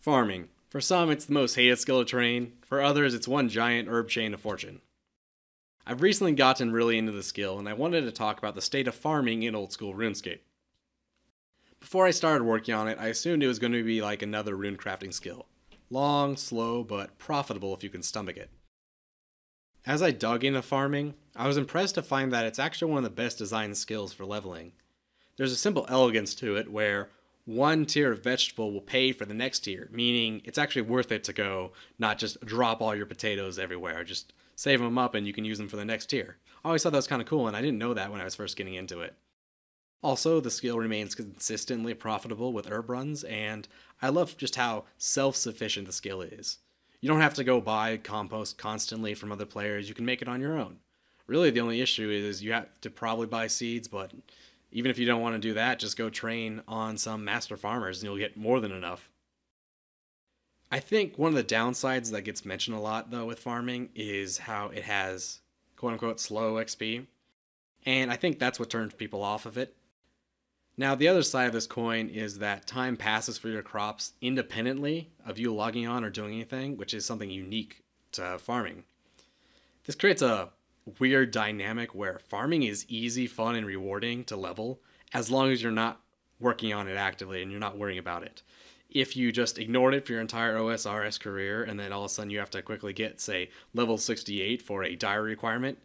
Farming. For some, it's the most hated skill to train. For others, it's one giant herb chain of fortune. I've recently gotten really into the skill, and I wanted to talk about the state of farming in old school RuneScape. Before I started working on it, I assumed it was going to be like another rune crafting skill. Long, slow, but profitable if you can stomach it. As I dug into farming, I was impressed to find that it's actually one of the best designed skills for leveling. There's a simple elegance to it where one tier of vegetable will pay for the next tier, meaning it's actually worth it to go, not just drop all your potatoes everywhere, just save them up and you can use them for the next tier. I always thought that was kind of cool, and I didn't know that when I was first getting into it. Also, the skill remains consistently profitable with herb runs, and I love just how self-sufficient the skill is. You don't have to go buy compost constantly from other players, you can make it on your own. Really, the only issue is you have to probably buy seeds, but even if you don't want to do that, just go train on some master farmers and you'll get more than enough. I think one of the downsides that gets mentioned a lot, though, with farming is how it has quote-unquote slow XP, and I think that's what turns people off of it. Now, the other side of this coin is that time passes for your crops independently of you logging on or doing anything, which is something unique to farming. This creates a weird dynamic where farming is easy, fun, and rewarding to level as long as you're not working on it actively and you're not worrying about it. If you just ignored it for your entire OSRS career and then all of a sudden you have to quickly get, say, level 68 for a diary requirement,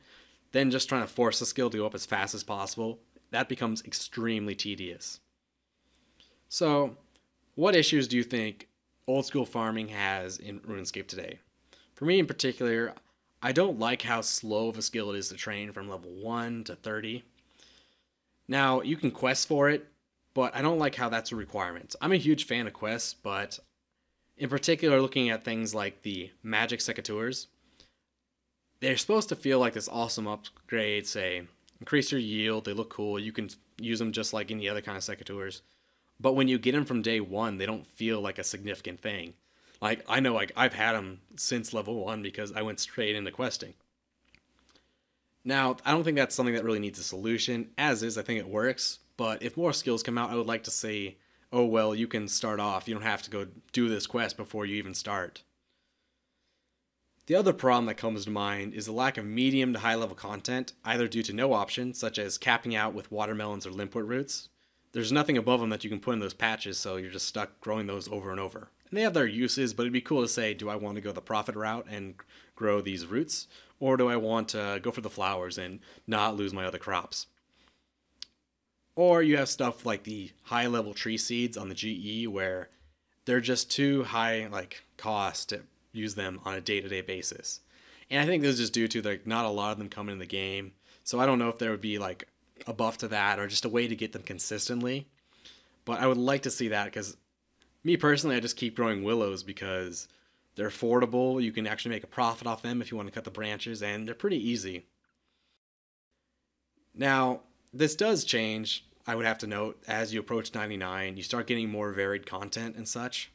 then just trying to force the skill to go up as fast as possible, that becomes extremely tedious. So, what issues do you think old school farming has in RuneScape today? For me in particular, I don't like how slow of a skill it is to train from level 1 to 30. Now, you can quest for it, but I don't like how that's a requirement. I'm a huge fan of quests, but in particular looking at things like the magic secateurs, they're supposed to feel like this awesome upgrade, say, increase your yield, they look cool, you can use them just like any other kind of secateurs. But when you get them from day 1, they don't feel like a significant thing. Like, I know I've had them since level 1 because I went straight into questing. Now, I don't think that's something that really needs a solution. As is, I think it works. But if more skills come out, I would like to say, oh well, you can start off. You don't have to go do this quest before you even start. The other problem that comes to mind is the lack of medium to high level content, either due to no option, such as capping out with watermelons or limpet roots. There's nothing above them that you can put in those patches, so you're just stuck growing those over and over. And they have their uses, but it'd be cool to say, do I want to go the profit route and grow these roots? Or do I want to go for the flowers and not lose my other crops? Or you have stuff like the high level tree seeds on the GE where they're just too high cost to use them on a day-to-day basis. And I think this is just due to not a lot of them coming in the game. So I don't know if there would be a buff to that or just a way to get them consistently. But I would like to see that because me personally, I just keep growing willows because they're affordable. You can actually make a profit off them if you want to cut the branches, and they're pretty easy. Now, this does change, I would have to note, as you approach 99, you start getting more varied content and such.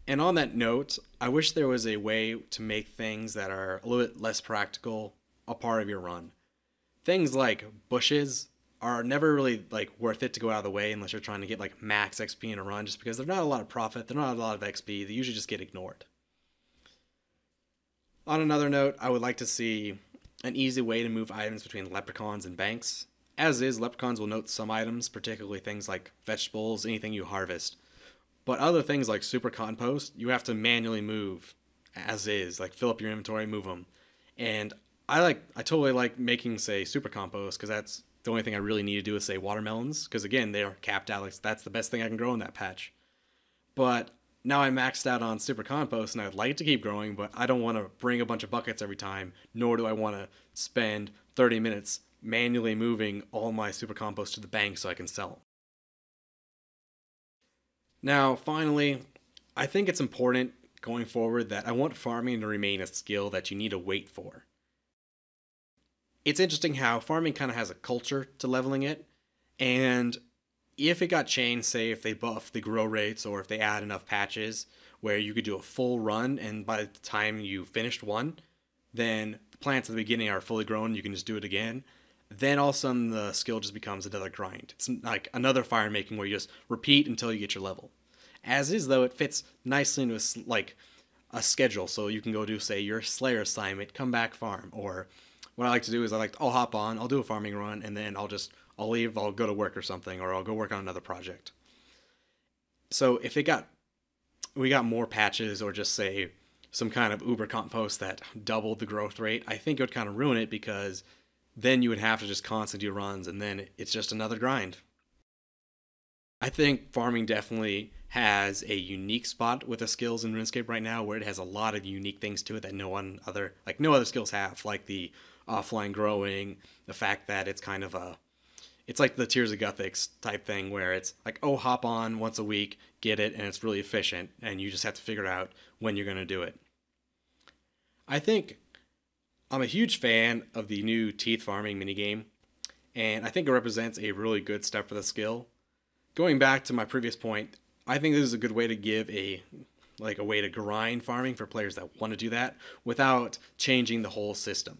And on that note, I wish there was a way to make things that are a little bit less practical a part of your run. Things like bushes are never really worth it to go out of the way unless you're trying to get max XP in a run, just because they're not a lot of profit, they're not a lot of XP, they usually just get ignored. On another note, I would like to see an easy way to move items between leprechauns and banks. As is, leprechauns will note some items, particularly things like vegetables, anything you harvest. But other things like super compost, you have to manually move as is, fill up your inventory, move them. And I totally like making, say, super compost, because that's the only thing I really need to do is, say, watermelons, because again, they are capped out, that's the best thing I can grow in that patch. But now I'm maxed out on super compost, and I'd like to keep growing, but I don't want to bring a bunch of buckets every time, nor do I want to spend 30 minutes manually moving all my super compost to the bank so I can sell them. Now, finally, I think it's important going forward that I want farming to remain a skill that you need to wait for. It's interesting how farming kind of has a culture to leveling it, and if it got changed, say if they buff the grow rates or if they add enough patches where you could do a full run and by the time you finished one, then the plants at the beginning are fully grown, you can just do it again, then all of a sudden the skill just becomes another grind. It's like another fire making where you just repeat until you get your level. As is, though, it fits nicely into a schedule, so you can go do, say, your Slayer assignment, come back farm, or what I like to do is I'll hop on, I'll do a farming run, and then I'll leave, I'll go to work or something, or I'll go work on another project. So if we got more patches, or just say some kind of uber compost that doubled the growth rate, I think it would kind of ruin it, because then you would have to just constantly do runs, and then it's just another grind. I think farming definitely has a unique spot with the skills in RuneScape right now, where it has a lot of unique things to it that no other skills have, like the offline growing, the fact that it's like the Tears of Guthix type thing, where it's like, oh, hop on once a week, get it, and it's really efficient, and you just have to figure out when you're going to do it. I think I'm a huge fan of the new teeth farming minigame, and I think it represents a really good step for the skill. Going back to my previous point, I think this is a good way to give a way to grind farming for players that want to do that without changing the whole system.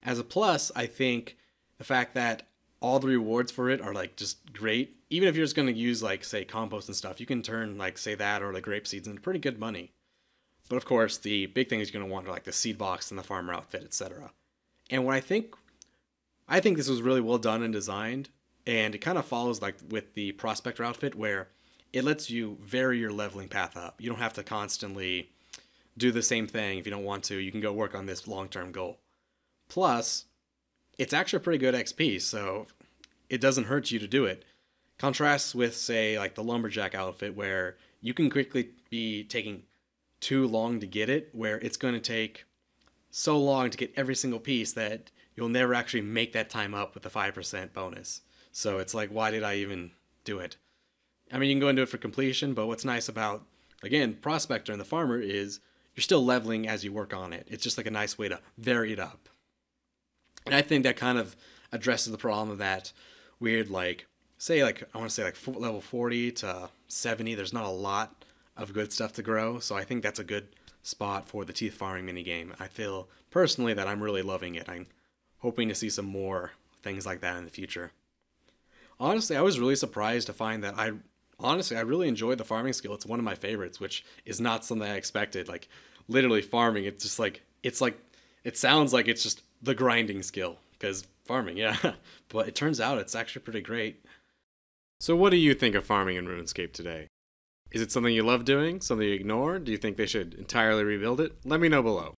As a plus, I think the fact that all the rewards for it are just great. Even if you're just going to use say compost and stuff, you can turn say that or the grape seeds into pretty good money. But of course, the big thing is you're going to want the seed box and the farmer outfit, etc. And what I think this was really well done and designed. And it kind of follows with the Prospector outfit, where it lets you vary your leveling path up. You don't have to constantly do the same thing if you don't want to. You can go work on this long-term goal. Plus, it's actually pretty good XP, so it doesn't hurt you to do it. Contrasts with, say, the Lumberjack outfit, where you can quickly be taking too long to get it, where it's going to take so long to get every single piece that you'll never actually make that time up with the 5% bonus. So it's why did I even do it? I mean, you can go into it for completion, but what's nice about, again, Prospector and the Farmer is you're still leveling as you work on it. It's just a nice way to vary it up. And I think that kind of addresses the problem of that weird, say, I want to say level 40 to 70, there's not a lot of good stuff to grow. So I think that's a good spot for the teeth farming minigame. I feel personally that I'm really loving it. I'm hoping to see some more things like that in the future. Honestly, I was really surprised to find that I really enjoyed the farming skill. It's one of my favorites, which is not something I expected. Literally farming, it's just it sounds like it's just the grinding skill, because farming, yeah. But it turns out it's actually pretty great. So what do you think of farming in RuneScape today? Is it something you love doing, something you ignore? Do you think they should entirely rebuild it? Let me know below.